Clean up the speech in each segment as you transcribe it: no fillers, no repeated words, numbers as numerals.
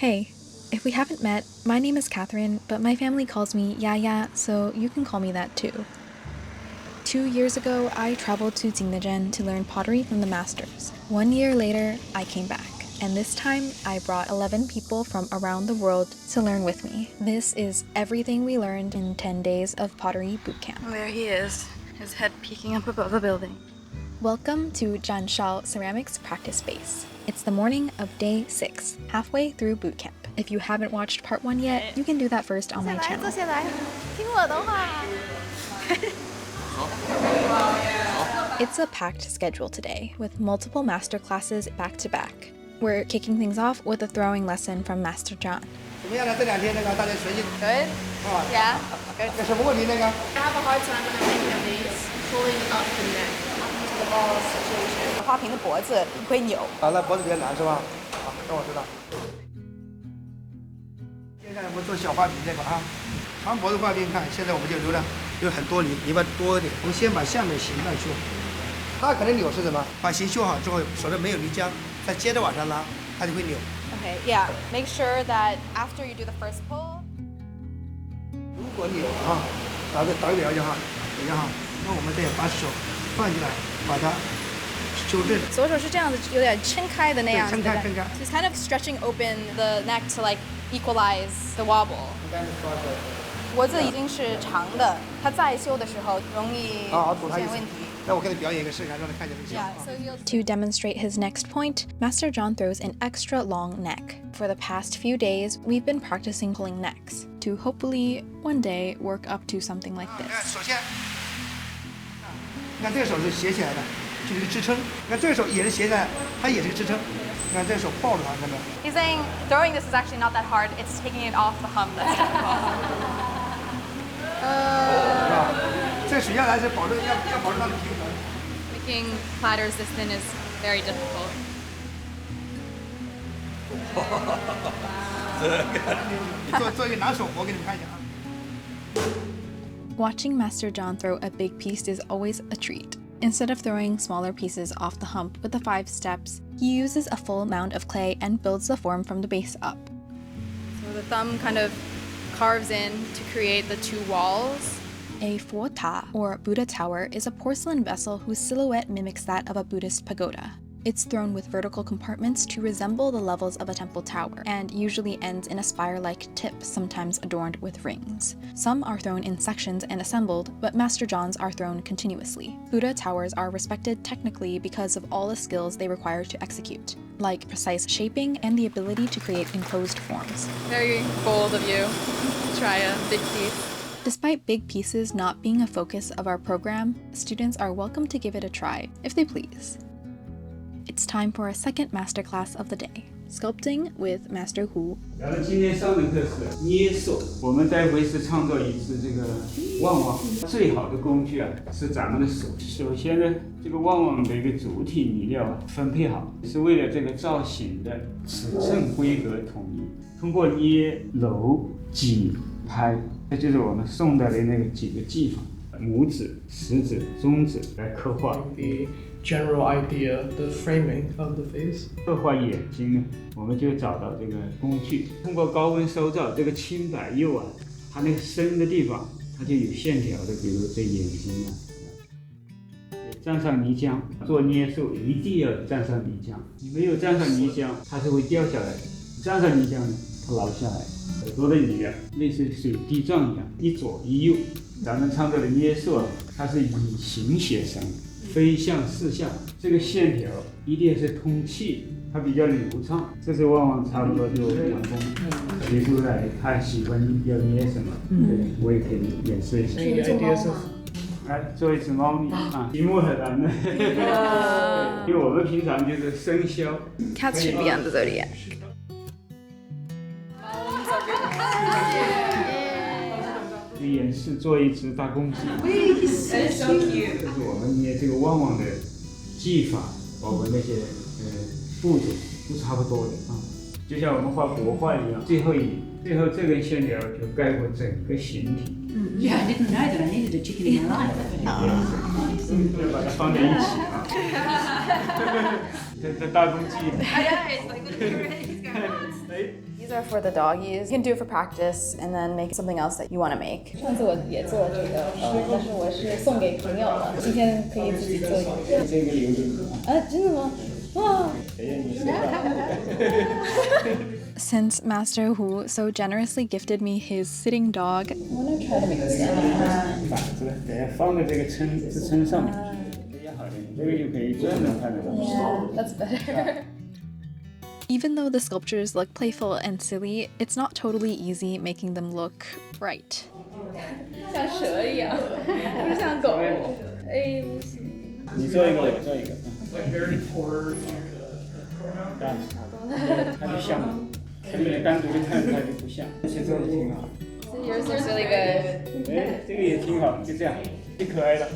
Hey, if we haven't met, my name is Catherine, but my family calls me Yaya, so you can call me that too. 2 years ago, I traveled to Jingdezhen to learn pottery from the masters. 1 year later, I came back, and this time I brought 11 people from around the world to learn with me. This is everything we learned in 10 days of pottery bootcamp. There he is, his head peeking up above the building. Welcome to Zhanshao Ceramics Practice Space. It's the morning of day 6, halfway through bootcamp. If you haven't watched part 1 yet, you can do that first on my channel. It's a packed schedule today, with multiple master classes back to back. We're kicking things off with a throwing lesson from Master John. Good? Yeah? Good. I have a hard time when I'm making of these, pulling up the neck to the ball situation. 花瓶的脖子会扭。那脖子比较难是吧？好，那我知道。接下来我们做小花瓶这个啊，长脖子花瓶，看现在我们就留了有很多泥巴多一点。我们先把下面形状修，它可能扭是什么？把形修好之后，手上没有泥浆，再接着往上拉，它就会扭。Okay, yeah. Make sure that after you do the first pull. 如果扭了哈，打个了解哈，等一下哈，那我们再把手放进来，把它纠正。左手是这样子，有点撑开的那样子。撑开。He's kind of stretching open the neck to like equalize the wobble. 脖子已经是长的，它再修的时候容易出现问题。那我给你表演一个示范，让他看见这个效果。To demonstrate his next point, Master John throws an extra long neck. For the past few days, we've been practicing pulling necks to hopefully one day work up to something like this. 首先，你看这个手是斜起来的，就是支撑。你看这个手也是斜起来，它也是个支撑。你看这个手抱住它，看到没有 ？He's saying throwing this is actually not that hard. It's taking it off the hump that's difficult. 这水下来是保证要保证它的平衡。Making platters this thin is very difficult. 做一个拿手活给你们看一下啊。Watching Master John throw a big piece is always a treat. Instead of throwing smaller pieces off the hump with the 5 steps, he uses a full mound of clay and builds the form from the base up. So the thumb kind of carves in to create the 2 walls. A Fuota, or Buddha tower, is a porcelain vessel whose silhouette mimics that of a Buddhist pagoda. It's thrown with vertical compartments to resemble the levels of a temple tower, and usually ends in a spire-like tip, sometimes adorned with rings. Some are thrown in sections and assembled, but Master John's are thrown continuously. Buddha towers are respected technically because of all the skills they require to execute, like precise shaping and the ability to create enclosed forms. Very bold of you to try a big piece. Despite big pieces not being a focus of our program, students are welcome to give it a try, if they please. It's time for a second masterclass of the day, Sculpting with Master Hu. 然后今天上的课是捏塑，我们待会是创造一次这个旺旺。最好的工具啊是咱们的手。首先呢，这个旺旺的一个主体泥料啊分配好，是为了这个造型的尺寸规格统一。通过捏、揉、挤、拍，这就是我们宋代的那个几个技法，拇指、食指、中指来刻画。General idea, the framing of the face. 刻画眼睛呢，我们就找到这个工具，通过高温烧造，这个青白釉啊，它那个深的地方，它就有线条的，比如这眼睛啊，蘸上泥浆，做捏塑一定要蘸上泥浆，你没有蘸上泥浆，它是会掉下来的。蘸上泥浆呢，它老下来。很多的泥啊，类似水滴状一样，一左一右。咱们创造的捏塑啊，它是以形写生。非向四向，这个线条一定是通气，它比较流畅。这是旺旺差不多就完工。学出来他喜欢要捏什么，我也可以演示一下。来做一只猫咪啊，题目很难的，因为我们平常就是生肖。Cats should be on the zodiac. 演示做一只大公鸡，这是我们捏这个旺旺的技法，我们那些步骤都差不多的啊，就像我们画国画一样，最后这根线条就概括整个形体。Yeah, I didn't know that I needed a chicken in my life. 就把它放在一起啊，这大公鸡。I know, it's like These are for the doggies. You can do it for practice and then make something else that you want to make. 上次我也做了这个，但是我是送给朋友了。今天可以自己做一个。这个留着你。真的吗？哇！ Since Master Hu so generously gifted me his sitting dog, I want to try to make this. 板子，等下放在这个支撑上面，比较好一点。这个就可以正能看得到。Yeah, that's better. even though the sculptures look playful and silly, it's not totally easy making them look right. 像蛇一样，不是像狗。哎，不行。你做一个，我做一个。它就像了，你单独的看它就不像。其实也挺好。Yours looks really good. 哎，这个也挺好，就这样，挺可爱的。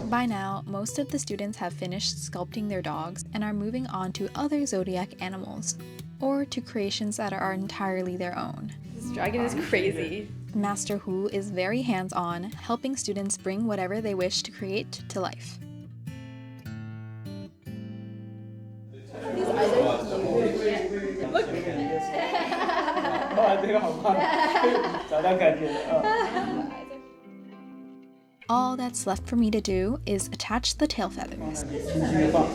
By now, most of the students have finished sculpting their dogs and are moving on to other zodiac animals, or to creations that are entirely their own. This dragon is crazy. Master Hu is very hands-on, helping students bring whatever they wish to create to life. These eyes are huge. Look. 哇，这个好棒，找到感觉了。 All that's left for me to do is attach the tail feathers. 轻轻地放，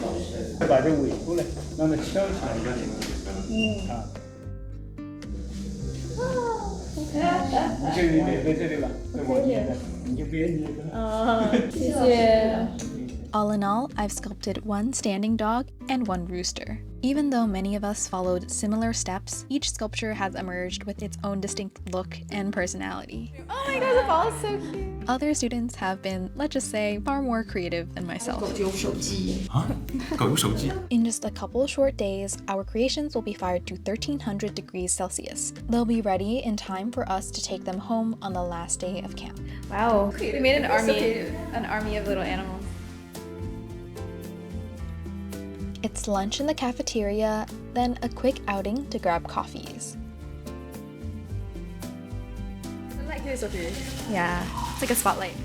把这尾部呢，让它翘起来一点。啊。你就捏在这里了，在我捏的，你就别捏了。谢谢。 All in all, I've sculpted one standing dog and one rooster. Even though many of us followed similar steps, each sculpture has emerged with its own distinct look and personality. Oh my god, the ball is so cute. Other students have been, let's just say, far more creative than myself. In just a couple short days, our creations will be fired to 1300 degrees Celsius. They'll be ready in time for us to take them home on the last day of camp. Wow, we made an army of little animals. It's lunch in the cafeteria, then a quick outing to grab coffees. Yeah, it's like a spotlight.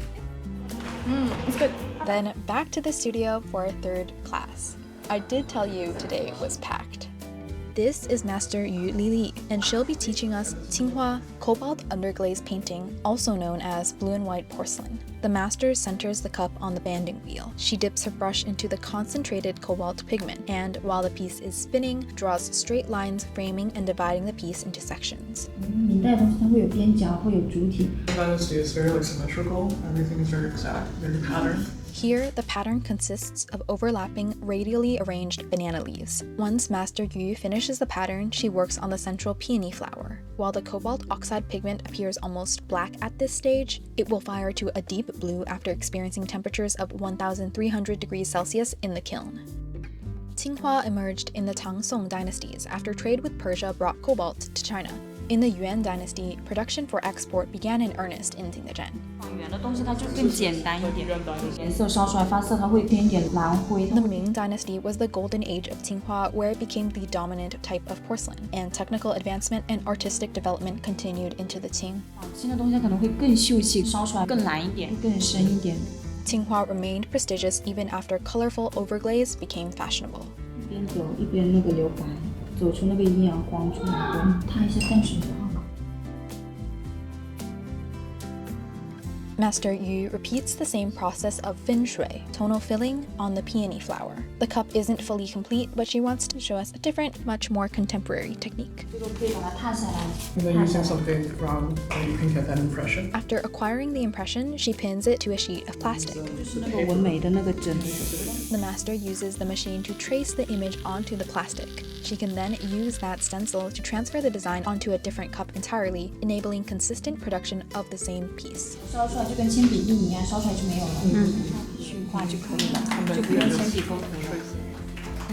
It's good. Then back to the studio for a third class. I did tell you today was packed. This is Master Yu Lili, and she'll be teaching us Qinghua cobalt underglaze painting, also known as blue and white porcelain. The master centers the cup on the banding wheel. She dips her brush into the concentrated cobalt pigment, and while the piece is spinning, draws straight lines, framing and dividing the piece into sections. 明代的东西它会有边角，会有主体。 Dynasty is very symmetrical. Everything is very exact, very patterned. Here, the pattern consists of overlapping, radially arranged banana leaves. Once Master Yu finishes the pattern, she works on the central peony flower. While the cobalt oxide pigment appears almost black at this stage, it will fire to a deep blue after experiencing temperatures of 1300 degrees Celsius in the kiln. Qinghua emerged in the Tang Song dynasties after trade with Persia brought cobalt to China. In the Yuan dynasty, production for export began in earnest in Jingdezhen. 圆的东西它就更简单一点，颜色烧出来发色它会偏一点蓝灰。 The Ming dynasty was the golden age of Qinghua, where it became the dominant type of porcelain, and technical advancement and artistic development continued into the Qing. 新的东西它可能会更秀气，烧出来更蓝一点，更深一点。 Qinghua remained prestigious even after colorful overglaze became fashionable. 一边走一边那个留白，走出那个阴阳光出来，它一些淡水光。 Master Yu repeats the same process of fin shui, tonal filling, on the peony flower. The cup isn't fully complete, but she wants to show us a different, much more contemporary technique. 这个可以把它踏下来。 And then using something round, you can get that impression. After acquiring the impression, she pins it to a sheet of plastic. 就是那个纹眉的那个针。 The master uses the machine to trace the image onto the plastic. She can then use that stencil to transfer the design onto a different cup entirely, enabling consistent production of the same piece. 烧出来就跟铅笔印一样，烧出来就没有了。去画就可以了，就不用铅笔勾涂了。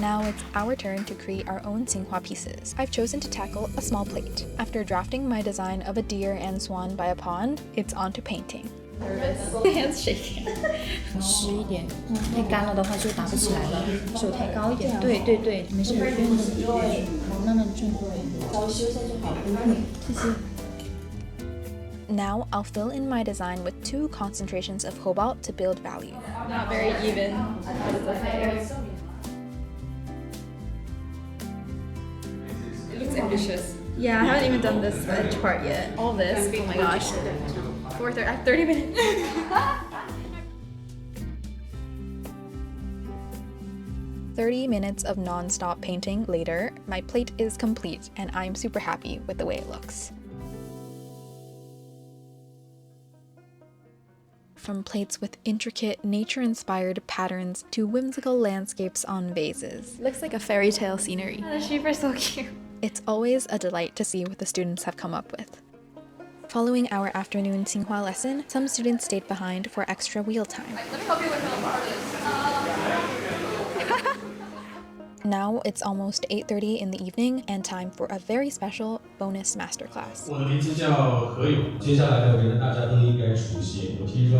Now it's our turn to create our own Qinghua pieces. I've chosen to tackle a small plate. After drafting my design of a deer and swan by a pond, it's on to painting. Hands shaking. 湿一点，太干了的话就打不起来了。手抬高一点，对对对，没事，不用慢慢转过来，稍微修一下就好，不用谢谢。Now I'll fill in my design with 2 concentrations of cobalt to build value. Not very even, but it's okay. It looks ambitious. Yeah, I haven't even done this edge part yet. All this, oh my gosh. 30 minutes. 30 minutes of non-stop painting later, my plate is complete and I'm super happy with the way it looks. From plates with intricate, nature-inspired patterns to whimsical landscapes on vases. Looks like a fairy tale scenery. The sheep are so cute. It's always a delight to see what the students have come up with. Following our afternoon Qinghua lesson, some students stayed behind for extra wheel time. Let me help you with the artist. Now it's almost 8:30 in the evening and time for a very special bonus masterclass. 我的名字叫何勇，接下来的我觉得大家都应该熟悉。我听说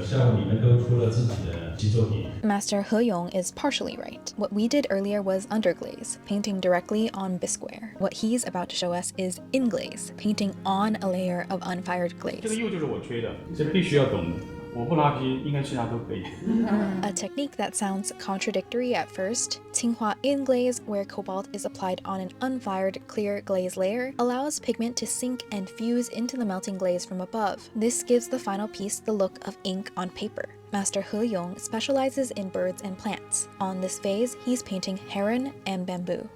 下午你们都出了自己的新作品。 Master He Yong is partially right. What we did earlier was underglaze, painting directly on bisqueware. What he's about to show us is inglaze, painting on a layer of unfired 这个 glaze. 釉就是我吹的，这必须要懂的。我不拉坯，应该其他都可以。 A technique that sounds contradictory at first, Qinghua inglaze, where cobalt is applied on an unfired clear glaze layer, allows pigment to sink and fuse into the melting glaze from above. This gives the final piece the look of ink on paper. Master He Yong specializes in birds and plants. On this vase, he's painting heron and bamboo.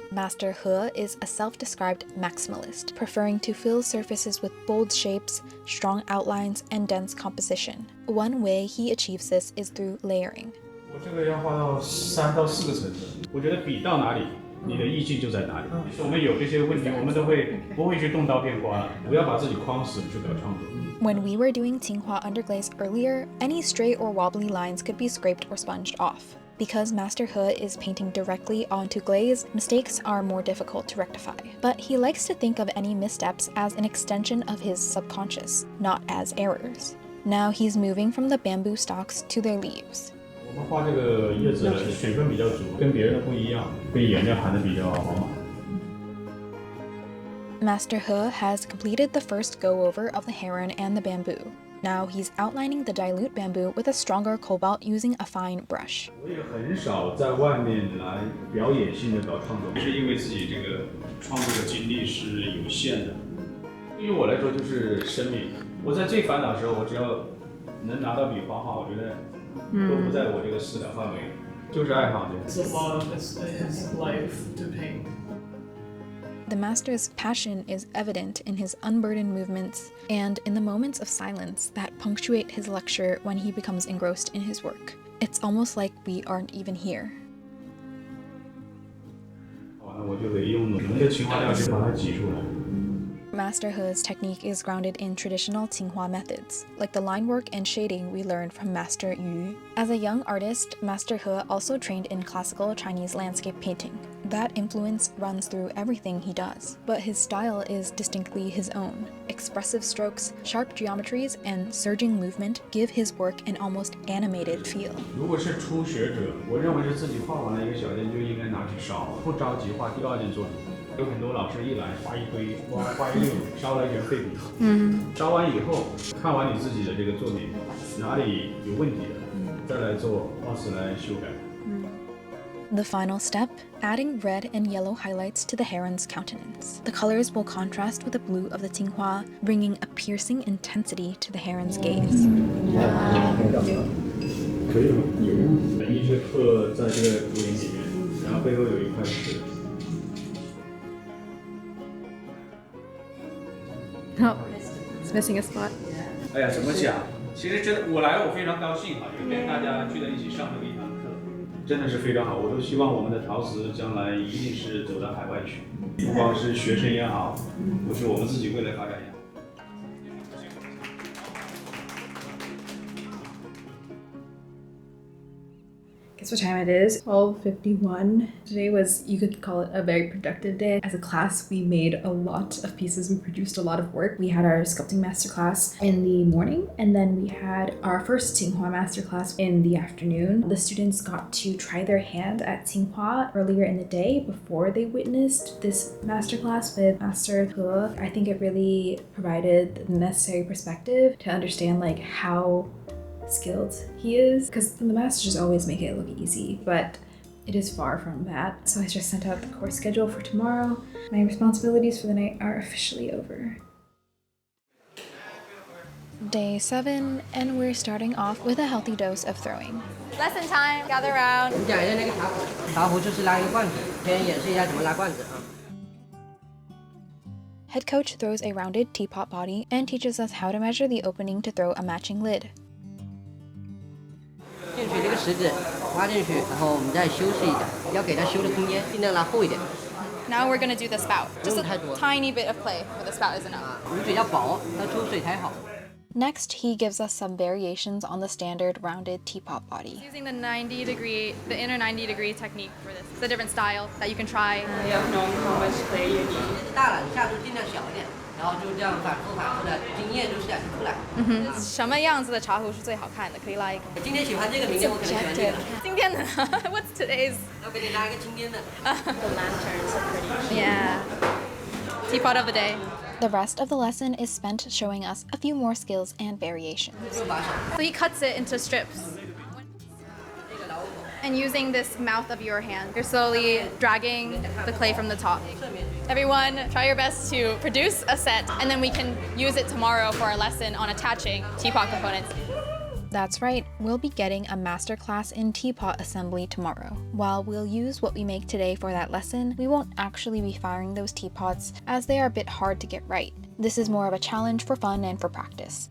Master He is a self-described maximalist, preferring to fill surfaces with bold shapes, strong outlines, and dense composition. One way he achieves this is through layering. 我这个要画到3到4个层次，我觉得笔到哪里，你的意境就在哪里。我们有这些问题，我们不会去动刀片刮，不要把自己框死去搞创作。 When we were doing Qinghua underglaze earlier, any straight or wobbly lines could be scraped or sponged off. Because Master He is painting directly onto glaze, mistakes are more difficult to rectify. But he likes to think of any missteps as an extension of his subconscious, not as errors. Now he's moving from the bamboo stalks to their leaves. 我们画这个叶子的水分比较足，跟别人的不一样，被颜料含的比较饱满。 Master He has completed the first go-over of the heron and the bamboo. Now he's outlining the dilute bamboo with a stronger cobalt using a fine brush. 我也很少在外面来表演性的搞创作，是因为自己这个创作的精力是有限的。对于我来说就是生命。我在最烦恼的时候，我只要能拿到笔画画，我觉得都不在我这个思考范围，就是爱好这。 It's a lot of his life to paint. The master's passion is evident in his unburdened movements and in the moments of silence that punctuate his lecture when he becomes engrossed in his work. It's almost like we aren't even here. 完了，我就得用浓的青花料去把它挤出来。 Master He's technique is grounded in traditional Qinghua methods, like the line work and shading we learned from Master Yu. As a young artist, Master He also trained in classical Chinese landscape painting. That influence runs through everything he does, but his style is distinctly his own. Expressive strokes, sharp geometries, and surging movement give his work an almost animated feel. 如果是初学者，我认为是自己画完了一个小件就应该拿去烧，不着急画第2件作品。有很多老师一来画一堆，画一溜，烧了一点废笔。烧完以后，看完你自己的这个作品哪里有问题的，再来做貌似来修改。 The final step, adding red and yellow highlights to the heron's countenance. The colors will contrast with the blue of the Qinghua, bringing a piercing intensity to the heron's gaze. 可以吗？有。一直刻在这个图形里面，然后背后有一块是。 Oh, it's missing a spot. 哎呀，怎么讲？其实真的，我来了，我非常高兴哈，就跟大家聚在一起上这么一堂课，真的是非常好。我都希望我们的陶瓷将来一定是走到海外去，不光是学生也好，不是我们自己未来发展也好。Guess what time it is? 12:51. Today was, you could call it a very productive day. As a class, we made a lot of pieces. We produced a lot of work. We had our sculpting masterclass in the morning, and then we had our first Qinghua masterclass in the afternoon. The students got to try their hand at Qinghua earlier in the day before they witnessed this masterclass with Master He. I think it really provided the necessary perspective to understand like how skilled he is, because the masters always make it look easy, but it is far from that. So I just sent out the course schedule for tomorrow. My responsibilities for the night are officially over. Day 7, and we're starting off with a healthy dose of throwing. Lesson time, gather around. Head coach throws a rounded teapot body and teaches us how to measure the opening to throw a matching lid. Now we're gonna do the spout. Just a tiny bit of clay for the spout is enough. Next, he gives us some variations on the standard rounded teapot body. Using the inner 90-degree technique for this. It's a different style that you can try. You have known how much clay you need. 什么样子的茶壶是最好看的？可以拉一个。今天喜欢这个，明天我可能喜欢这个。今天的 What's today's? 要给你拉一个今天的。The lanterns are pretty cute. Yeah. Teapot of the day. The rest of the lesson is spent showing us a few more skills and variations. So he cuts it into strips. And using this mouth of your hand, you're slowly dragging the clay from the top. Everyone, try your best to produce a set, and then we can use it tomorrow for our lesson on attaching teapot components. That's right, we'll be getting a masterclass in teapot assembly tomorrow. While we'll use what we make today for that lesson, we won't actually be firing those teapots as they are a bit hard to get right. This is more of a challenge for fun and for practice.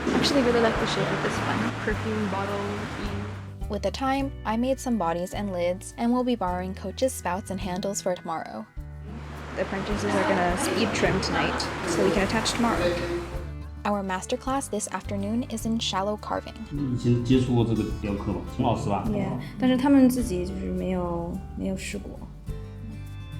I actually really like the shape of this one. Perfume bottle. With the time, I made some bodies and lids, and we'll be borrowing Coach's spouts and handles for tomorrow. The apprentices are gonna speed trim tonight, so we can attach tomorrow. Our masterclass this afternoon is in shallow carving. 你以前接触过这个雕刻吗？陈老师吧。Yeah， 但是他们自己就是没有试过。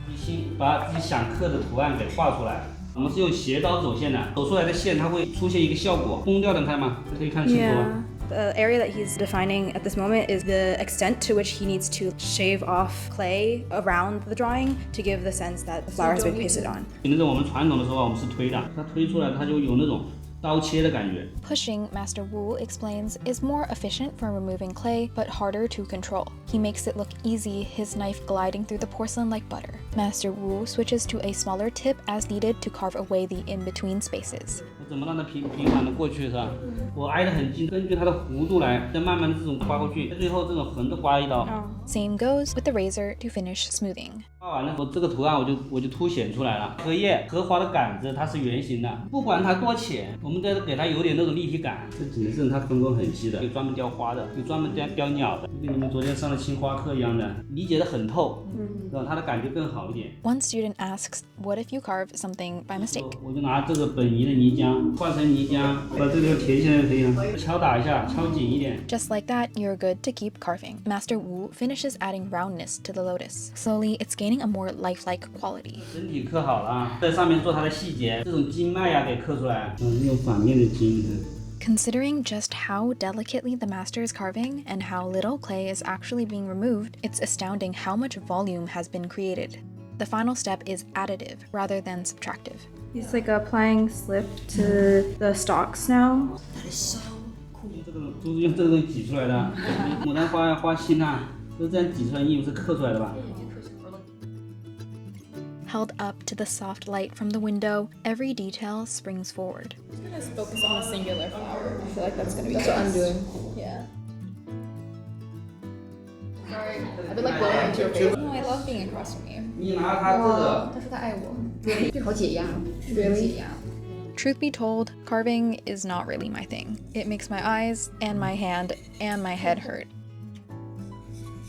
你先把自己想刻的图案给画出来。我们是用斜刀走线的，走出来的线它会出现一个效果，崩掉的，看吗？可以看得清楚吗？ The area that he's defining at this moment is the extent to which he needs to shave off clay around the drawing to give the sense that the flower has been pasted on. 那种我们传统的时候我们是推的，它推出来它就有那种刀切的感觉。 Pushing, Master Wu explains, is more efficient for removing clay, but harder to control. He makes it look easy, his knife gliding through the porcelain like butter. Master Wu switches to a smaller tip as needed to carve away the in-between spaces. 我怎么让它平缓的过去是吧？我挨得很近，根据它的弧度来，再慢慢的这种刮过去，最后这种横着刮一刀。Same goes with the razor to finish smoothing. 画完了，我这个图案我就凸显出来了。荷叶荷花的杆子它是圆形的，不管它多浅，我们再给它有点那种立体感。这Jingdezhen它分工很细的，有专门雕花的，有专门雕鸟的，跟你们昨天上的青花课一样的，理解的很透，让它的感觉更好一点。One student asks, "What if you carve something by mistake?" 我就拿这个本泥的泥浆换成泥浆，把这个填起来就可以了，敲打一下，敲紧一点。 Just like that, you're good to keep carving. Master Wu finishes adding roundness to the lotus. Slowly, it's gaining a more lifelike quality. 整体刻好了，在上面做它的细节，这种经脉呀给刻出来，用反面的经。 Considering just how delicately the master is carving and how little clay is actually being removed, it's astounding how much volume has been created. The final step is additive rather than subtractive. He's like applying slip to the stalks now. That is so cool. 这个都是用这个东西挤出来的，牡丹花呀、花心啊，都这样挤出来，衣服是刻出来的吧？ Held up to the soft light from the window, every detail springs forward. I'm gonna focus on a singular flower. I feel like that's gonna be That's what I'm doing. Yeah. Sorry, I've been like blowing into your face. No, I love being across from you. 你拿它这个，但是他爱我，这好解压，解压。 Truth be told, carving is not really my thing. It makes my eyes and my hand and my head hurt.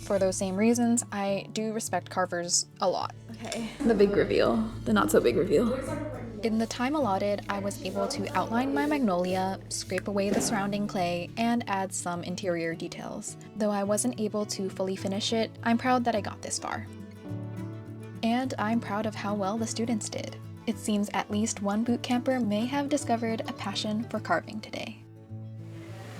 For those same reasons, I do respect carvers a lot. Okay, the big reveal, the not so big reveal. In the time allotted, I was able to outline my magnolia, scrape away the surrounding clay, and add some interior details. Though I wasn't able to fully finish it, I'm proud that I got this far. And I'm proud of how well the students did. It seems at least one bootcamper may have discovered a passion for carving today.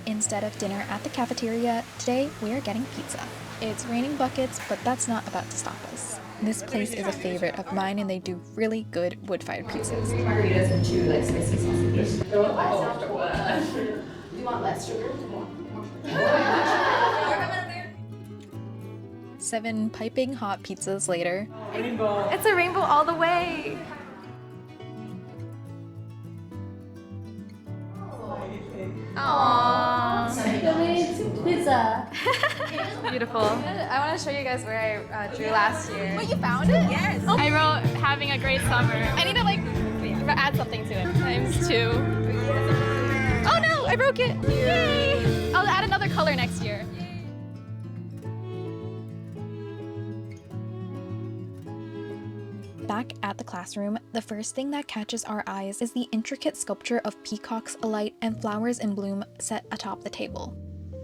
Instead of dinner at the cafeteria, today we are getting pizza. It's raining buckets, but that's not about to stop us. This place is a favorite of mine and they do really good wood-fired pizzas. Margaritas and two like spicy sausages. Do you want less sugar? 7 piping hot pizzas later. Rainbow. It's a rainbow all the way. Aww. Pizza. Beautiful. I want to show you guys where I drew last year. Wait, you found it? Yes. I wrote having a great summer. I need to like add something to it. ×2. Oh no, I broke it. Yay. I'll add another color next year. Back at the classroom, the first thing that catches our eyes is the intricate sculpture of peacocks alight and flowers in bloom set atop the table.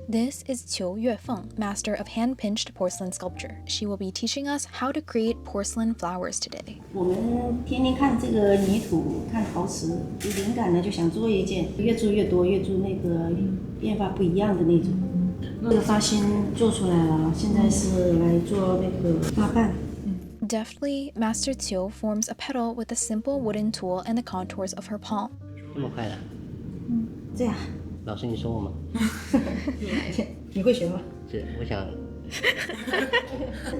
This is Qiu Yuefeng, master of hand-pinched porcelain sculpture. She will be teaching us how to create porcelain flowers today. 我们天天看这个泥土，看陶瓷，有灵感呢就想做一件，越做越多，越做那个变化不一样的那种。这个发心做出来了，现在是来做那个花瓣。 Deftly, Master Qiu forms a petal with a simple wooden tool and the contours of her palm. 这么快的？这样。老师，你说我吗？你会学吗？是，我想。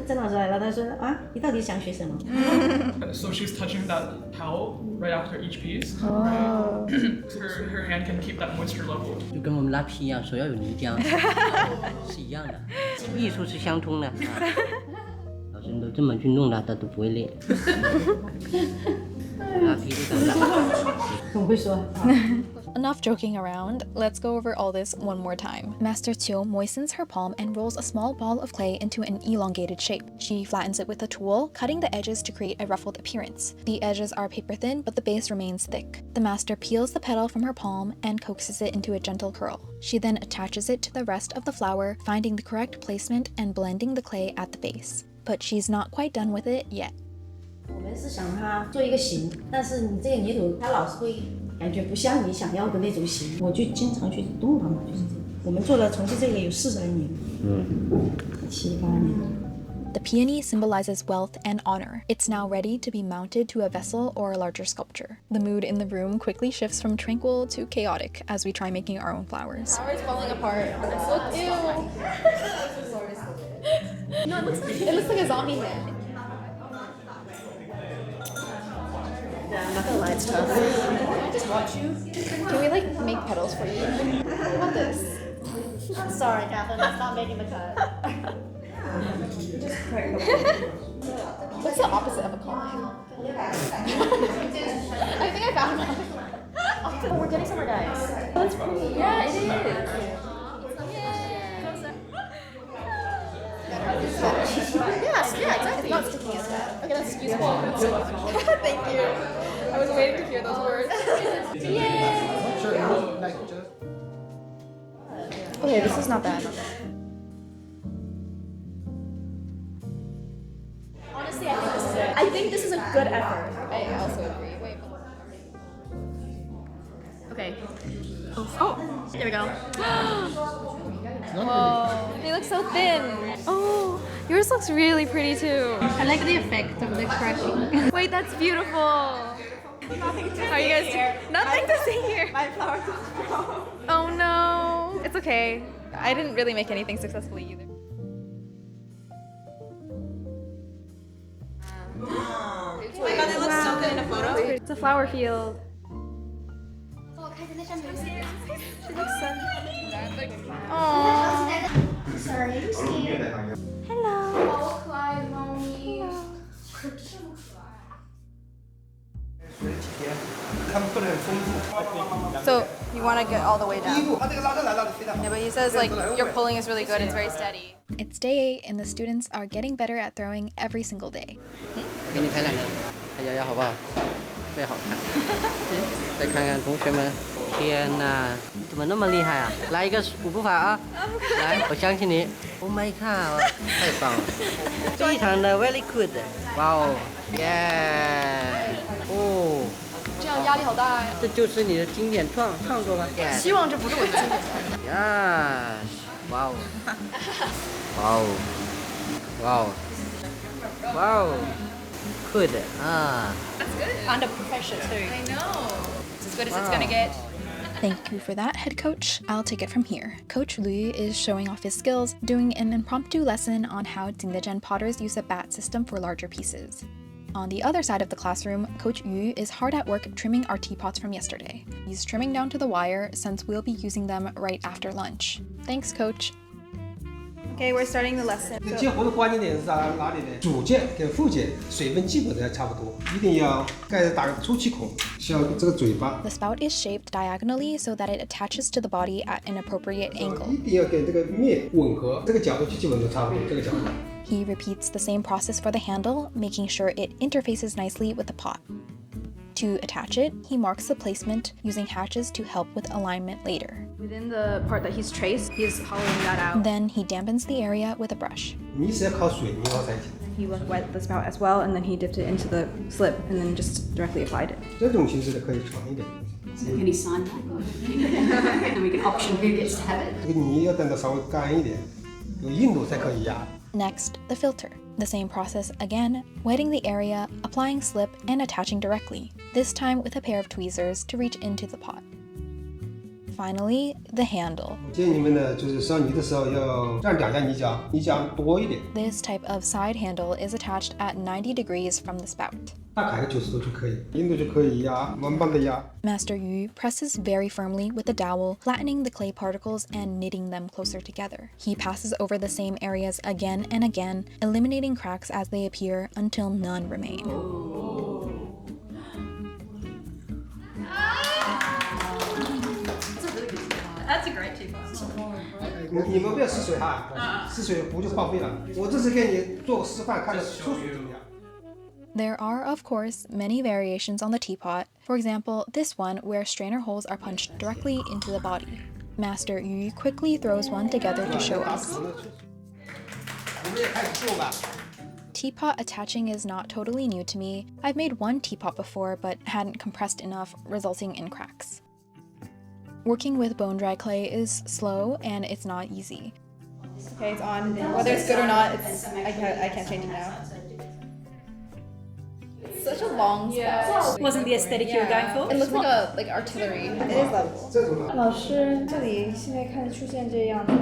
曾老师来了，他说啊，你到底想学什么？ So she's touching that towel right after each piece. Oh. Her hand can keep that moisture level. 就跟我们拉坯一样，手要有泥浆，是一样的，艺术是相通的。老师，你都这么去弄它，它都不会累。拉坯都长大。很会说。Enough joking around, let's go over all this one more time. Master Qiu moistens her palm and rolls a small ball of clay into an elongated shape. She flattens it with a tool, cutting the edges to create a ruffled appearance. The edges are paper thin, but the base remains thick. The master peels the petal from her palm and coaxes it into a gentle curl. She then attaches it to the rest of the flower, finding the correct placement and blending the clay at the base. But she's not quite done with it yet. 我们是想它做一个形，但是你这个泥土它老是会感觉不像你想要的那种形，我就经常去动它嘛，就是这样。我们做了从事这个有40来年，7、8年。The peony symbolizes wealth and honor. It's now ready to be mounted to a vessel or a larger sculpture. The mood in the room quickly shifts from tranquil to chaotic as we try making our own flowers. Flower's falling apart. Ew. No, it looks like a zombie man. Yeah, I'm not gonna lie, it's tough. Can I just watch you? Can we like make petals for you? What about this? I'm sorry, Catherine, that's not making the cut. What's the opposite of a calling? I think I found one. Oh, we're getting somewhere, guys. That's pretty. Yeah, it is. Yeah, exactly. It's not sticking as bad. Okay, that's useful. Thank you. I was waiting to hear those words. Yay! Okay, this is not bad. Honestly, I think this is it. I think this is a good effort. I also agree. Wait. Okay. Oh, there we go. Whoa, they look so thin. Oh, yours looks really pretty too. I like the effect of the cracking. Wait, that's beautiful. Nothing to How are you guys here. Nothing to see here. My flower just broke. Oh no. It's okay. I didn't really make anything successfully either. Oh my god, it looks so good in a photo. It's a flower field. Aww. Sorry. Hello. So you want to get all the way down. Yeah, but he says like your pulling is really good. It's very steady. It's day 8 and the students are getting better at throwing every single day. 给你拍2张，拍摇摇好不好？特别好看。再看看同学们，天哪，你怎么那么厉害啊？来一个5步法啊！来，我相信你。Oh my god， 太棒了，非常的 very good。哇哦，耶！哦，这样压力好大呀。这就是你的经典创作吧？希望这不是我的经典。Yes， 哇哦，哇哦，哇哦，哇哦。Good. That's good. Under pressure too. I know. It's as good as it's gonna get. Thank you for that, head coach. I'll take it from here. Coach Liu is showing off his skills, doing an impromptu lesson on how Jingdezhen potters use a bat system for larger pieces. On the other side of the classroom, Coach Yu is hard at work trimming our teapots from yesterday. He's trimming down to the wire since we'll be using them right after lunch. Thanks, Coach. Okay, we're starting the lesson. 接活的关键点是在哪里呢？主件跟副件水分基本都要差不多，一定要盖子打个出气孔，像这个嘴巴。 The spout is shaped diagonally so that it attaches to the body at an appropriate angle. 一定要跟这个面吻合，这个角度基本都差不多，这个角度。He repeats the same process for the handle, making sure it interfaces nicely with the pot. To attach it, he marks the placement using hatches to help with alignment later. Within the part that he's traced, he's hollowing that out. Then he dampens the area with a brush. 泥是要靠水泥往在一起。 He wet the spout as well, and then he dipped it into the slip and then just directly applied it. 这种形式的可以长一点。 So can he sign that? And we can option who gets to have it. 这个泥要等到稍微干一点，有硬度才可以压。 Next, the filter. The same process again, wetting the area, applying slip, and attaching directly, this time with a pair of tweezers to reach into the pot. Finally, the handle. 建议你们呢，就是上泥的时候要让2下泥浆多一点。 This type of side handle is attached at 90 degrees from the spout. 大概90度就可以，硬度就可以压，慢慢的压。 Master Yu presses very firmly with the dowel, flattening the clay particles and knitting them closer together. He passes over the same areas again and again, eliminating cracks as they appear until none remain. That's a great teapot. 你们不要试水哈，试水壶就报废了。我这是给你做个示范，看着出水怎么样。 There are, of course, many variations on the teapot. For example, this one where strainer holes are punched directly into the body. Master Yu quickly throws one together to show us. Teapot attaching is not totally new to me. I've made one teapot before, but hadn't compressed enough, resulting in cracks. Working with bone-dry clay is slow and it's not easy. Okay, it's on. Whether it's good or not, I can't change it now. Such a long spout. Wasn't the aesthetic you were going for? It looks like artillery. It is level. 老师，这里现在看出现这样的。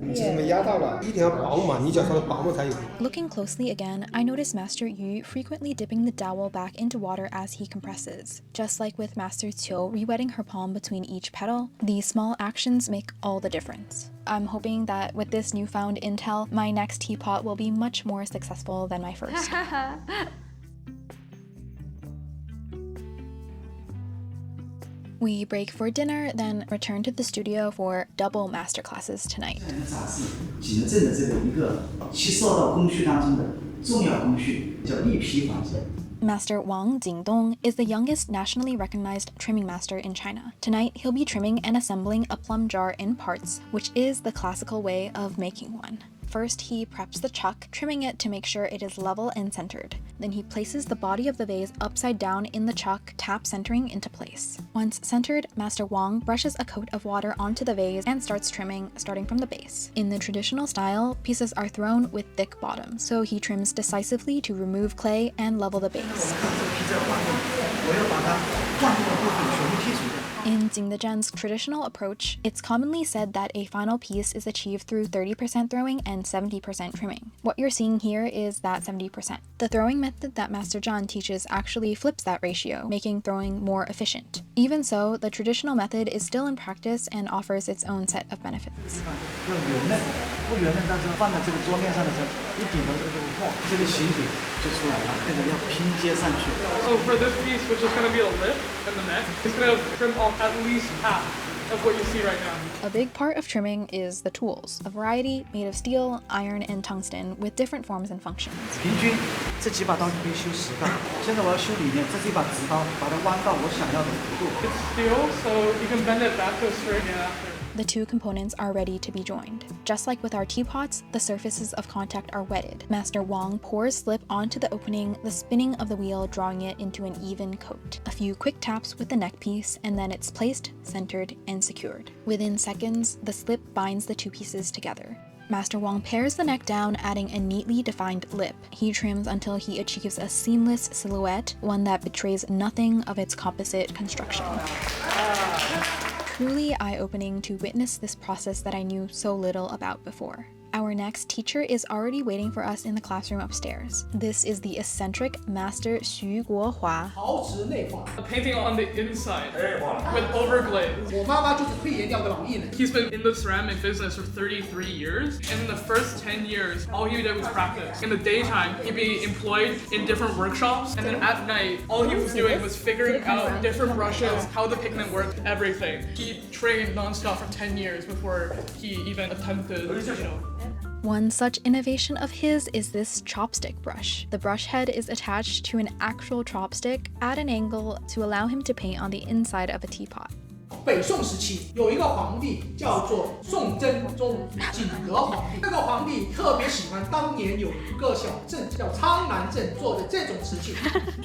你这么压到了，一定要薄嘛，泥角稍微薄嘛才有。 Looking closely again, I notice Master Yu frequently dipping the dowel back into water as he compresses. Just like with Master Qiu re-wetting her palm between each petal, these small actions make all the difference. I'm hoping that with this newfound intel, my next teapot will be much more successful than my first. We break for dinner, then return to the studio for double masterclasses tonight. 几个正的这个一个72道工序当中的重要工序叫立劈环节。 Master Wang Jingdong is the youngest nationally recognized trimming master in China. Tonight, he'll be trimming and assembling a plum jar in parts, which is the classical way of making one. First, he preps the chuck, trimming it to make sure it is level and centered. Then he places the body of the vase upside down in the chuck, tap centering into place. Once centered, Master Wang brushes a coat of water onto the vase and starts trimming, starting from the base. In the traditional style, pieces are thrown with thick bottoms, so he trims decisively to remove clay and level the base. In Jingdezhen's traditional approach, it's commonly said that a final piece is achieved through 30% throwing and 70% trimming. What you're seeing here is that 70%. The throwing method that Master Zhan teaches actually flips that ratio, making throwing more efficient. Even so, the traditional method is still in practice and offers its own set of benefits. 不圆润，但是放在这个桌面上的时候，一顶头这个就破，这个形体就出来了，这个要拼接上去。 So for this piece, which is going to be a lip and the neck, it's going to trim off at least half of what you see right now. A big part of trimming is the tools, a variety made of steel, iron, and tungsten with different forms and functions. 平均这几把刀你可以修10个。现在我要修里面，这是一把直刀，把它弯到我想要的弧度。It's steel, so you can bend it back to straight again after. The two components are ready to be joined. Just like with our teapots, the surfaces of contact are wetted. Master Wang pours slip onto the opening, the spinning of the wheel drawing it into an even coat. A few quick taps with the neck piece, and then it's placed, centered, and secured. Within seconds, the slip binds the two pieces together. Master Wang pares the neck down, adding a neatly defined lip. He trims until he achieves a seamless silhouette, one that betrays nothing of its composite construction. Truly eye-opening to witness this process that I knew so little about before. Our next teacher is already waiting for us in the classroom upstairs. This is the eccentric Master Xu Guohua. A painting on the inside with overglaze. He's been in the ceramic business for 33 years, and in the first 10 years, all he did was practice. In the daytime, he'd be employed in different workshops, and then at night, all he was doing was figuring out different brushes, how the pigment worked, everything. He trained non-stop for 10 years before he even attempted, One such innovation of his is this chopstick brush. The brush head is attached to an actual chopstick at an angle to allow him to paint on the inside of a teapot. 北宋时期有一个皇帝叫做宋真宗景德皇帝，这个皇帝特别喜欢当年有一个小镇叫苍南镇做的这种瓷器，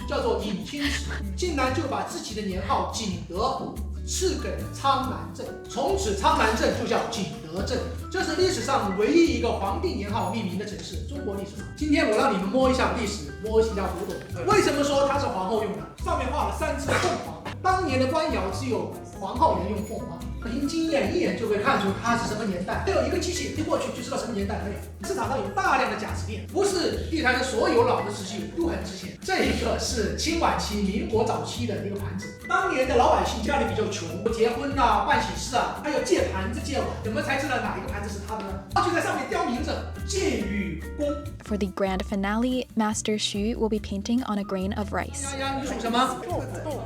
叫做引清瓷，竟然就把自己的年号景德赐给了苍南镇，从此苍南镇就叫景德镇。这是历史上唯一一个皇帝年号命名的城市，中国历史上。今天我让你们摸一下历史，摸一下古董。为什么说它是皇后用的？上面画了3只凤凰，当年的官窑只有皇后能用凤凰。凭经验一眼就会看出它是什么年代，只有一个机器推过去就知道什么年代了。市场上有大量的假瓷片，不是地坛的所有老的瓷器都很值钱。这一个是清晚期、民国早期的一个盘子，当年的老百姓家里比较穷，结婚啊、办喜事啊，还有借盘子、借碗，怎么才知道哪一个盘子是他的呢？他就在上面雕明着“借与公”。For the grand finale, Master Xu will be painting on a grain of rice. 你属什么？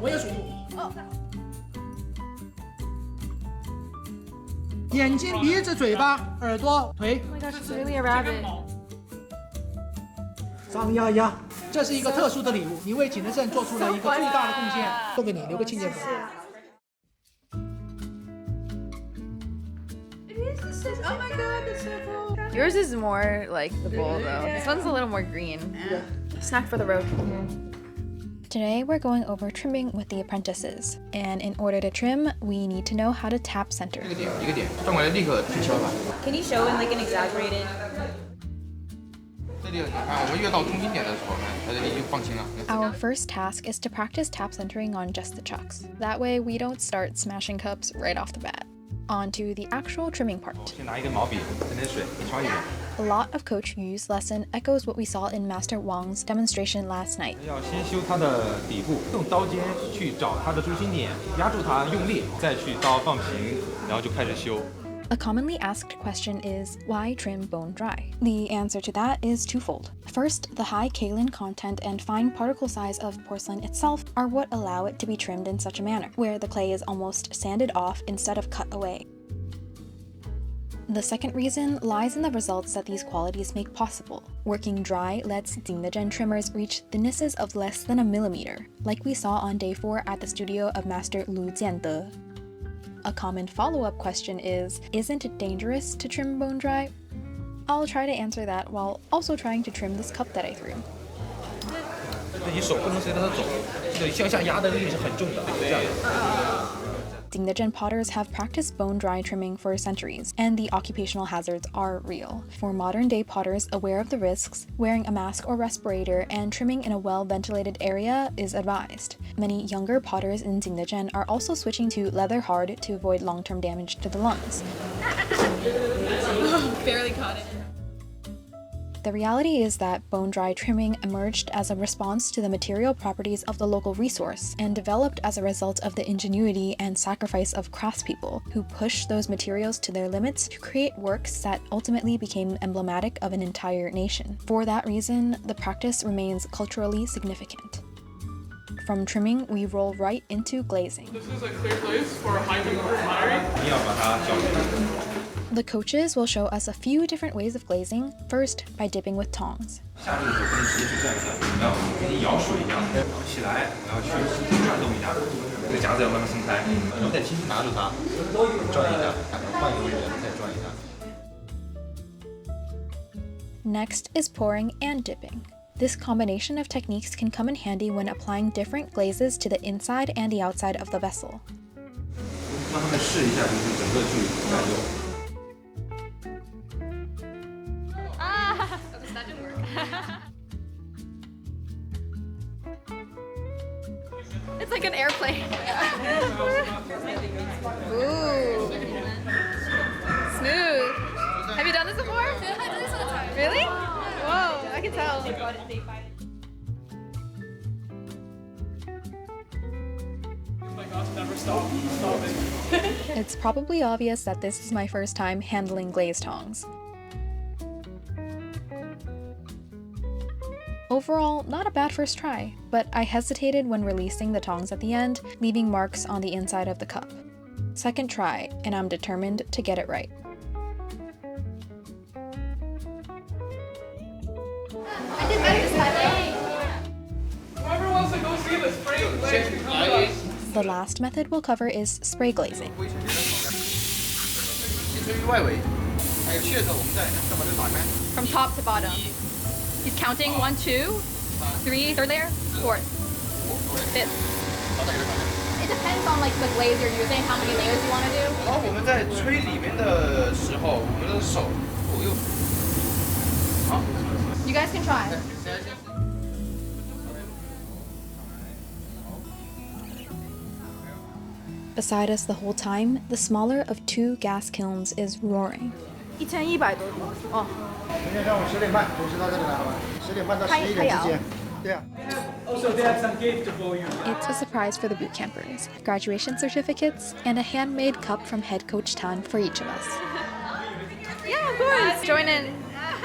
我也属兔。眼睛、鼻子、嘴巴、耳朵、腿。Oh my gosh, it's really a rabbit. 上面压一压，这是一个特殊的礼物，你为景德镇做出了一个最大的贡献，送给你，留个纪念本。Oh my god, that's so cool. Yours is more like the bowl though. This one's a little more green. Snack for the road. Today we're going over trimming with the apprentices, and in order to trim, we need to know how to tap center. 一个点，转过来立刻去敲它。 Can you show in like an exaggerated? 这里你看，我们越到中心点的时候呢，它这里就放轻了。 Our first task is to practice tap centering on just the chucks. That way we don't start smashing cups right off the bat. On to the actual trimming part. 先拿一根毛笔，喷点水，你敲一遍。 A lot of Coach Yu's lesson echoes what we saw in Master Wang's demonstration last night. 要先修它的底部，用刀尖去找它的中心点，压住它，用力，再去刀放平，然后就开始修。 A commonly asked question is, why trim bone dry? The answer to that is twofold. First, the high kaolin content and fine particle size of porcelain itself are what allow it to be trimmed in such a manner, where the clay is almost sanded off instead of cut away. The second reason lies in the results that these qualities make possible. Working dry lets Jingdezhen trimmers reach thicknesses of less than a millimeter, like we saw on day 4 at the studio of Master Lu Jiande. A common follow-up question is, isn't it dangerous to trim bone dry? I'll try to answer that while also trying to trim this cup that I threw. 你手不能随着它走，这个向下压的力是很重的，这样。 Jingdezhen potters have practiced bone dry trimming for centuries, and the occupational hazards are real. For modern-day potters aware of the risks, wearing a mask or respirator and trimming in a well-ventilated area is advised. Many younger potters in Jingdezhen are also switching to leather hard to avoid long-term damage to the lungs. Barely caught it. The reality is that bone dry trimming emerged as a response to the material properties of the local resource and developed as a result of the ingenuity and sacrifice of craftspeople who pushed those materials to their limits to create works that ultimately became emblematic of an entire nation. For that reason, the practice remains culturally significant. From trimming, we roll right into glazing. This is a clear glaze for high temperature pottery. The coaches will show us a few different ways of glazing, first by dipping with tongs. Next is pouring and dipping. This combination of techniques can come in handy when applying different glazes to the inside and the outside of the vessel. That didn't work. It's like an airplane. Ooh. Smooth. Have you done this before? I did this all the time. Really? Whoa, I can tell. Never stop. It's probably obvious that this is my first time handling glaze tongs. Overall, not a bad first try, but I hesitated when releasing the tongs at the end, leaving marks on the inside of the cup. Second try, and I'm determined to get it right. I did better this time. Whoever wants to go see the spray glaze, come to us. The last method we'll cover is spray glazing. From top to bottom. He's counting 1, 2, 3, third layer, fourth, fifth. It depends on like the glaze you're using, how many layers you want to do. 然后我们在吹里面的时候，我们的手左右。好。 You guys can try. Beside us the whole time, the smaller of two gas kilns is roaring. 1100多度哦。明天上午10点半准时到这里来，好吧？10点半到11点之间。对啊。 Also, they have some gift for you. It's a surprise for the boot campers, graduation certificates, and a handmade cup from head coach Tan for each of us. Yeah, of course. Join in.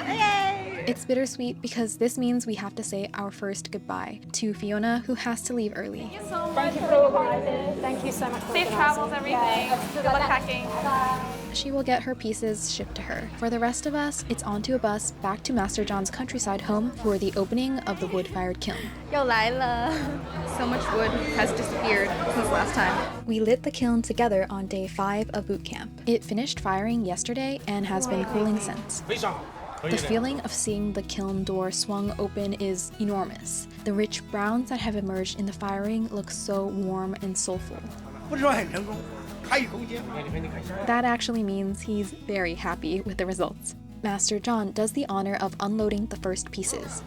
Yay! It's bittersweet because this means we have to say our first goodbye to Fiona, who has to leave early. Thank you for organizing. Thank you so much for Safe travels, everything. Good luck packing. She will get her pieces shipped to her. For the rest of us, it's onto a bus back to Master John's countryside home for the opening of the wood-fired kiln. 又来了. So much wood has disappeared since last time. We lit the kiln together on day 5 of boot camp. It finished firing yesterday and has been cooling since. The feeling of seeing the kiln door swung open is enormous. The rich browns that have emerged in the firing look so warm and soulful. That actually means he's very happy with the results. Master John does the honor of unloading the first pieces.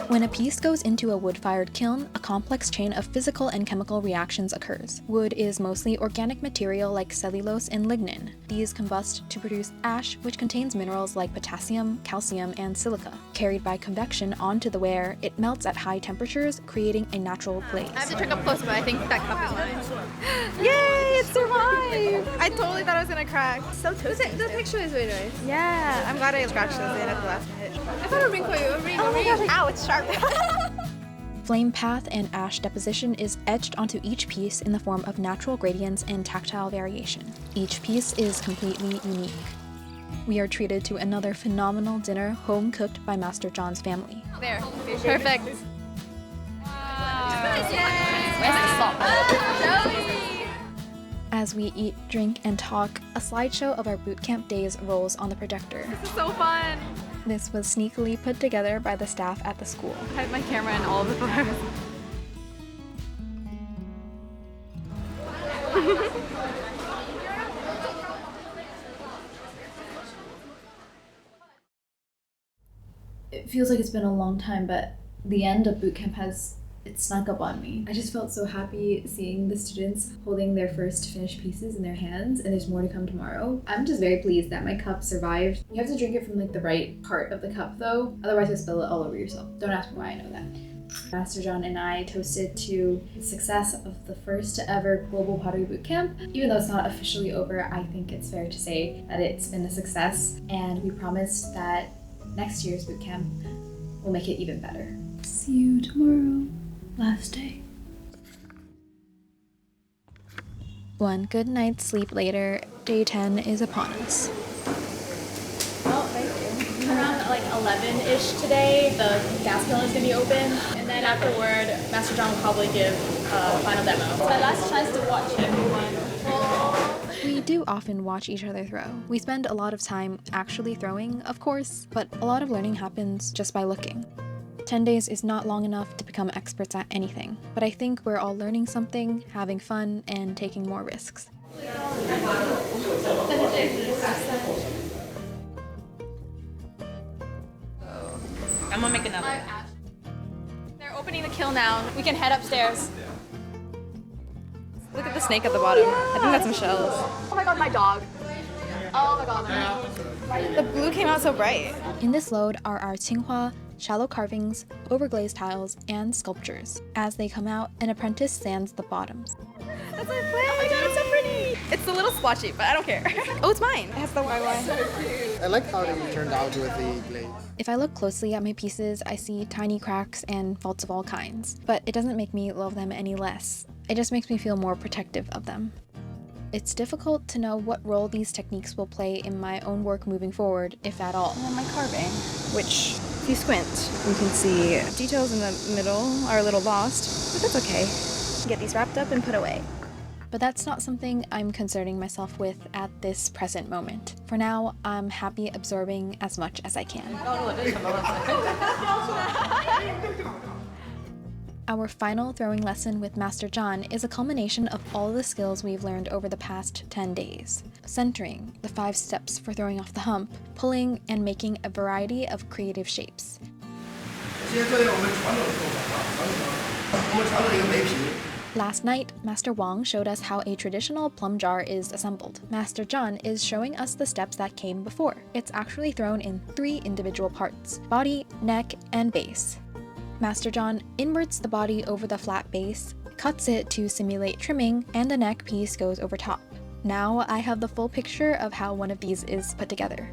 When a piece goes into a wood-fired kiln, a complex chain of physical and chemical reactions occurs. Wood is mostly organic material like cellulose and lignin. These combust to produce ash, which contains minerals like potassium, calcium, and silica. Carried by convection onto the ware, it melts at high temperatures, creating a natural glaze. I have to check up close, but I think that cup is mine. Yay! It survived! I totally thought I was gonna crack. So toasty. The picture is really nice. Yeah, I'm glad I scratched those in at the last minute. I found a ring for you. A ring. Ow, it's sharp. Flame path and ash deposition is etched onto each piece in the form of natural gradients and tactile variation. Each piece is completely unique. We are treated to another phenomenal dinner home cooked by Master John's family. There. Perfect. Wow. Yay! As we eat, drink, and talk, a slideshow of our bootcamp days rolls on the projector. This is so fun. This was sneakily put together by the staff at the school. I had my camera in all of the photos. It feels like it's been a long time, but the end of boot camp it snuck up on me. I just felt so happy seeing the students holding their first finished pieces in their hands, and there's more to come tomorrow. I'm just very pleased that my cup survived. You have to drink it from like the right part of the cup though, otherwise you'll spill it all over yourself. Don't ask me why I know that. Master John and I toasted to the success of the first ever Global Pottery Bootcamp. Even though it's not officially over, I think it's fair to say that it's been a success, and we promised that next year's bootcamp we'll make it even better. See you tomorrow. Last day. One good night's sleep later, day 10 is upon us. Oh, thank you. Around like 11-ish today, the gas kiln is going to be open. And then afterward, Master John will probably give a final demo. It's my last chance to watch everyone. We do often watch each other throw. We spend a lot of time actually throwing, of course, but a lot of learning happens just by looking. 10 days is not long enough to become experts at anything, but I think we're all learning something, having fun, and taking more risks. I'm gonna make another. They're opening the kiln now. We can head upstairs. Look at the snake at the bottom. I think that's some shells. Oh my god, my dog. Oh my god. The blue came out so bright. In this load are our Qinghua, shallow carvings, overglazed tiles, and sculptures. As they come out, an apprentice sands the bottoms. That's my plate. Oh my god, it's so pretty. It's a little splotchy, but I don't care. Oh, it's mine. It has the white one. So cute. I like how they turned out with the glaze. If I look closely at my pieces, I see tiny cracks and faults of all kinds, but it doesn't make me love them any less. It just makes me feel more protective of them. It's difficult to know what role these techniques will play in my own work moving forward, if at all. And then my carving, which, if you squint, you can see details in the middle are a little lost, but that's okay. Get these wrapped up and put away. But that's not something I'm concerning myself with at this present moment. For now, I'm happy absorbing as much as I can. Our final throwing lesson with Master John is a culmination of all the skills we've learned over the past 10 days. Centering, the 5 steps for throwing off the hump, pulling, and making a variety of creative shapes. Last night, Master Wang showed us how a traditional plum jar is assembled. Master John is showing us the steps that came before. It's actually thrown in 3 individual parts: body, neck, and base. Master John inverts the body over the flat base, cuts it to simulate trimming, and the neck piece goes over top. Now I have the full picture of how one of these is put together.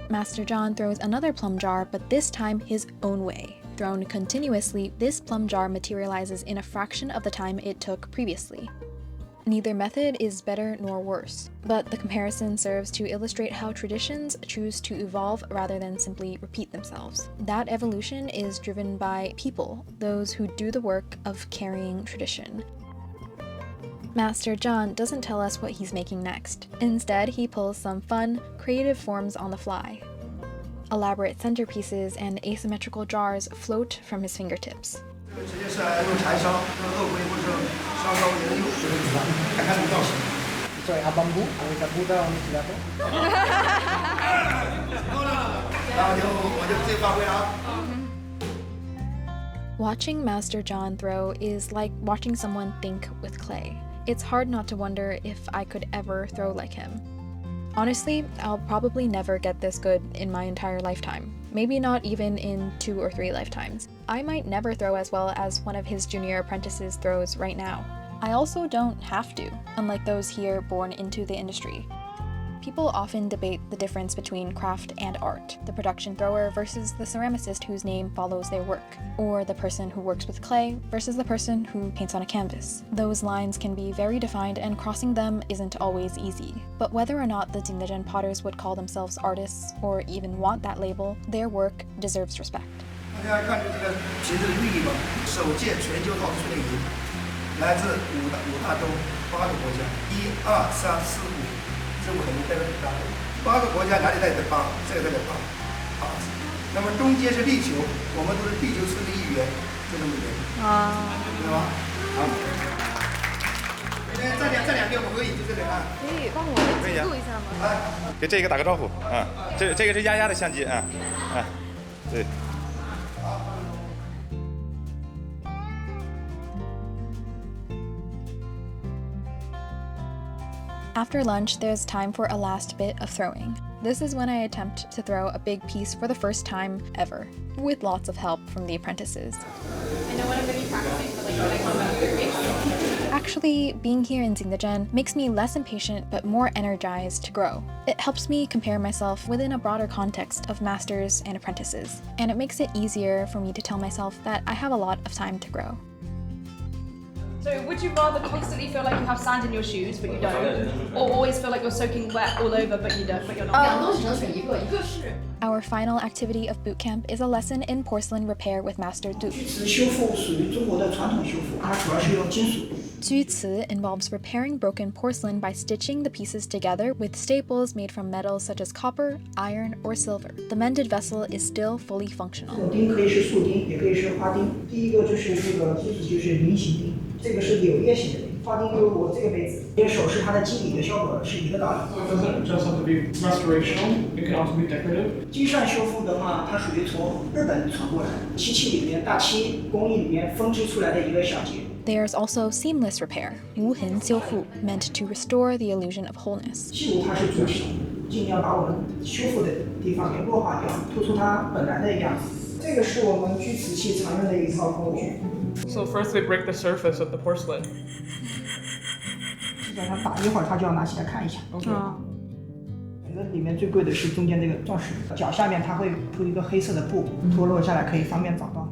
Master John throws another plum jar, but this time his own way. Thrown continuously, this plum jar materializes in a fraction of the time it took previously. Neither method is better nor worse, but the comparison serves to illustrate how traditions choose to evolve rather than simply repeat themselves. That evolution is driven by people, those who do the work of carrying tradition. Master John doesn't tell us what he's making next. Instead, he pulls some fun, creative forms on the fly. Elaborate centerpieces and asymmetrical jars float from his fingertips. Watching Master John throw is like watching someone think with clay. It's hard not to wonder if I could ever throw like him. Honestly, I'll probably never get this good in my entire lifetime. Maybe not even in 2 or 3 lifetimes. I might never throw as well as one of his junior apprentices throws right now. I also don't have to, unlike those here born into the industry. People often debate the difference between craft and art, the production thrower versus the ceramicist whose name follows their work, or the person who works with clay versus the person who paints on a canvas. Those lines can be very defined and crossing them isn't always easy. But whether or not the Jingdezhen potters would call themselves artists or even want that label, their work deserves respect. 大家看这个瓶子的寓意吧，首届全球陶瓷训练营，来自五大洲8个国家，1、2、3、4、5。 这5个代表8个，8个国家哪里代表8？这个代表8字。那么中间是地球，我们都是地球村的一员，就这么一个。啊，知道吗？好。站两边我可以就这里啊。可以帮我录一下吗？给这个打个招呼啊，这个是丫丫的相机啊，对。 After lunch, there's time for a last bit of throwing. This is when I attempt to throw a big piece for the first time ever, with lots of help from the apprentices. I know what I'm going to be practicing for like the next 3 weeks. Actually, being here in Jingdezhen makes me less impatient but more energized to grow. It helps me compare myself within a broader context of masters and apprentices, and it makes it easier for me to tell myself that I have a lot of time to grow. So would you rather constantly feel like you have sand in your shoes but you don't, or always feel like you're soaking wet all over but you don't, but you're not? Our final activity of bootcamp is a lesson in porcelain repair with Master Du. 修复属于中国的传统修复，它主要是用金属。 Juici involves repairing broken porcelain by stitching the pieces together with staples made from metals such as copper, iron, or silver. The mended vessel is still fully functional. 钉可以是树钉，也可以是花钉。第一个就是这个基础就是菱形钉，这个是柳叶形的钉。花钉有我这个杯子，因为首饰它的基底的效果是一个道理。 So it doesn't just have to be restorational, it can also be decorative. 金扇修复的话，它属于从日本传过来，漆器里面大漆工艺里面分支出来的一个小节。 There's also seamless repair, 无痕修复, meant to restore the illusion of wholeness. 器物它是主体，尽量把我们修复的地方给弱化掉，突出它本来的样子。这个是我们锯瓷器常用的一套工具。 So first they break the surface of the porcelain. 基本上打一会儿，它就要拿起来看一下。整个里面最贵的是中间这个钻石，脚下面它会铺一个黑色的布，脱落下来可以方便找到。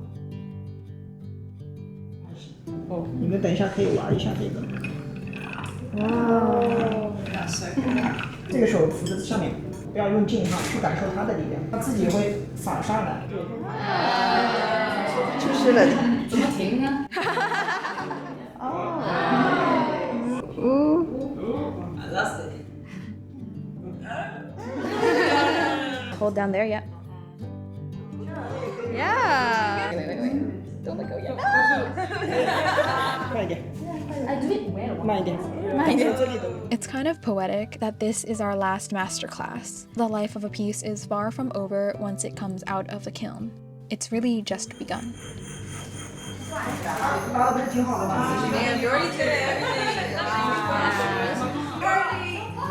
哦，你们等一下可以玩一下这个。哇，这个手扶在上面，不要用劲哈，去感受它的力量，它自己会反上来。出师了。怎么停呢？哦。I lost it. Hold down there, yeah. Yeah. Wait. Don't let go yet. 快一点。 I do it well. 慢一点。 It's kind of poetic that this is our last masterclass. The life of a piece is far from over once it comes out of the kiln. It's really just begun. Man, you already did everything.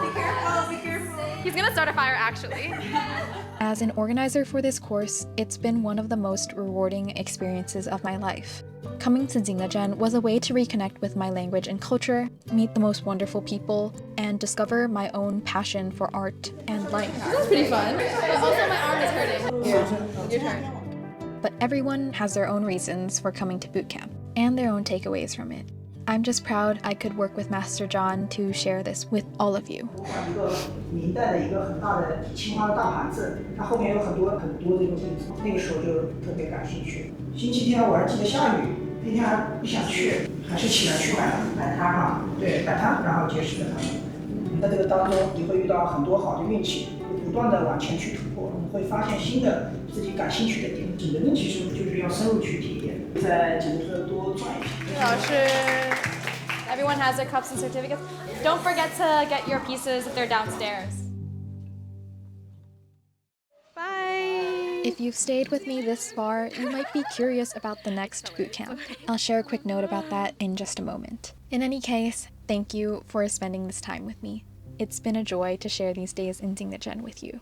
Be careful, be careful. He's gonna start a fire actually. As an organizer for this course, it's been one of the most rewarding experiences of my life. Coming to Jingdezhen was a way to reconnect with my language and culture, meet the most wonderful people, and discover my own passion for art and life. That's pretty fun. But also my arm is hurting. Yeah. Your turn. But everyone has their own reasons for coming to bootcamp, and their own takeaways from it. I'm just proud I could work with Master John to share this with all of you. 一个明代的一个很大的青花的大盘子，它后面有很多这个位置，那个时候就特别感兴趣。星期天我还记得下雨，那天还不想去，还是起来去摆摊哈，对，摆摊，然后结识了他们。在这个当中，你会遇到很多好的运气，不断的往前去突破，你会发现新的自己感兴趣的点。景德镇其实就是要深入去体验，在景德镇多转一圈。Everyone has their cups and certificates. Don't forget to get your pieces if they're downstairs. Bye! If you've stayed with me this far, you might be curious about the next bootcamp. I'll share a quick note about that in just a moment. In any case, thank you for spending this time with me. It's been a joy to share these days in Jingdezhen with you.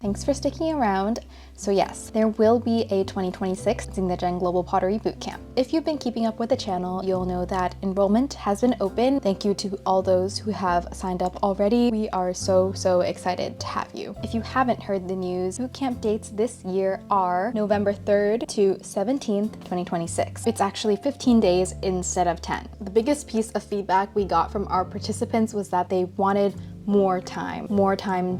Thanks for sticking around. So yes, there will be a 2026 Jingdezhen Global Pottery Bootcamp. If you've been keeping up with the channel, you'll know that enrollment has been open. Thank you to all those who have signed up already. We are so excited to have you. If you haven't heard the news, bootcamp dates this year are November 3rd to 17th, 2026. It's actually 15 days instead of 10. The biggest piece of feedback we got from our participants was that they wanted more time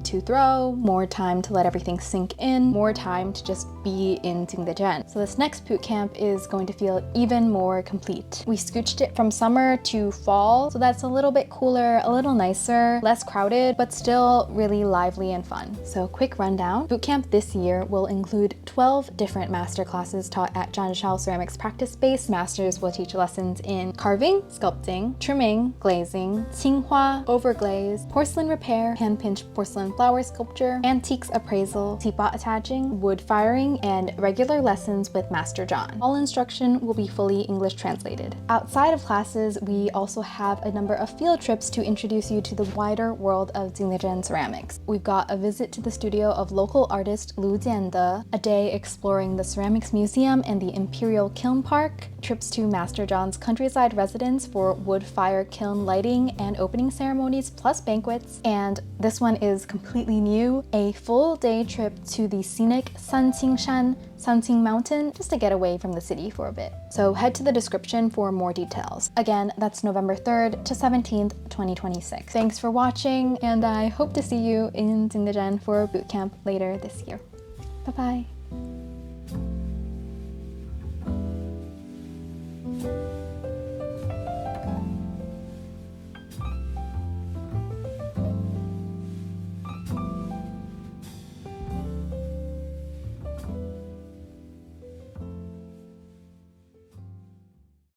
to throw, more time to let everything sink in, more time to just be in Jingdezhen. So this next bootcamp is going to feel even more complete. We scooched it from summer to fall, so that's a little bit cooler, a little nicer, less crowded, but still really lively and fun. So quick rundown. Bootcamp this year will include 12 different master classes taught at Zhanshao Ceramics Practice Base. Masters will teach lessons in carving, sculpting, trimming, glazing, Qinghua, overglaze, porcelain porcelain repair, hand-pinched porcelain flower sculpture, antiques appraisal, teapot attaching, wood firing, and regular lessons with Master John. All instruction will be fully English translated. Outside of classes, we also have a number of field trips to introduce you to the wider world of Jingdezhen ceramics. We've got a visit to the studio of local artist Lu Jiande, a day exploring the Ceramics Museum and the Imperial Kiln Park, trips to Master John's countryside residence for wood fire kiln lighting and opening ceremonies plus banquets, and this one is completely new, a full day trip to the scenic Sanqing Mountain, just to get away from the city for a bit. So head to the description for more details. Again, that's November 3rd to 17th, 2026. Thanks for watching, and I hope to see you in Jingdezhen for bootcamp later this year. Bye-bye.